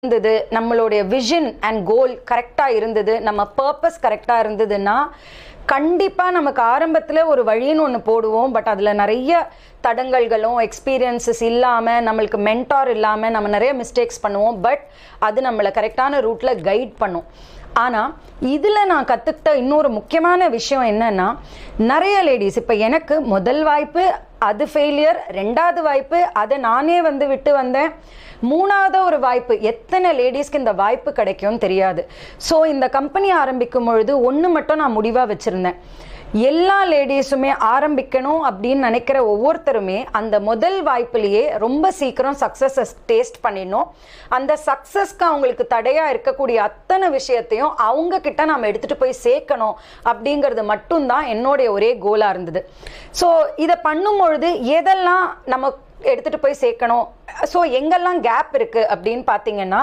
இருந்தது, நம்மளுடைய vision and goal கரெக்டாக இருந்தது, நம்ம பர்பஸ் கரெக்டாக இருந்ததுன்னா கண்டிப்பாக நமக்கு ஆரம்பத்தில் ஒரு வழின்னு ஒன்று போடுவோம். பட் அதில் நிறைய தடங்கல்களும் எக்ஸ்பீரியன்ஸஸ் இல்லாமல், நம்மளுக்கு மென்டார் இல்லாமல் நம்ம நிறைய மிஸ்டேக்ஸ் பண்ணுவோம். பட் அது நம்மளை கரெக்டான ரூட்டில் கைட் பண்ணும். ஆனால் இதில் நான் கற்றுக்கிட்ட இன்னொரு முக்கியமான விஷயம் என்னென்னா, நிறைய லேடிஸ் இப்போ எனக்கு முதல் வாய்ப்பு அது ஃபெயிலியர், ரெண்டாவது வாய்ப்பு அதை நானே விட்டு வந்தேன், மூணாவது ஒரு வாய்ப்பு. எத்தனை லேடிஸ்க்கு இந்த வாய்ப்பு கிடைக்கும்னு தெரியாது. ஸோ இந்த கம்பெனி ஆரம்பிக்கும் பொழுது ஒன்று மட்டும் நான் முடிவாக வச்சுருந்தேன், எல்லா லேடிஸுமே ஆரம்பிக்கணும் அப்படின்னு நினைக்கிற ஒவ்வொருத்தருமே அந்த முதல் வாய்ப்புலேயே ரொம்ப சீக்கிரம் சக்ஸஸை டேஸ்ட் பண்ணிடணும். அந்த சக்ஸஸ்க்கு அவங்களுக்கு தடையாக இருக்கக்கூடிய அத்தனை விஷயத்தையும் அவங்க கிட்ட நாம் எடுத்துகிட்டு போய் சேர்க்கணும் அப்படிங்கிறது மட்டும்தான் என்னுடைய ஒரே கோலாக இருந்தது. ஸோ இதை பண்ணும்பொழுது எதெல்லாம் நம்ம எடுத்துகிட்டு போய் சேர்க்கணும், ஸோ எங்கெல்லாம் கேப் இருக்குது அப்படின்னு பார்த்தீங்கன்னா,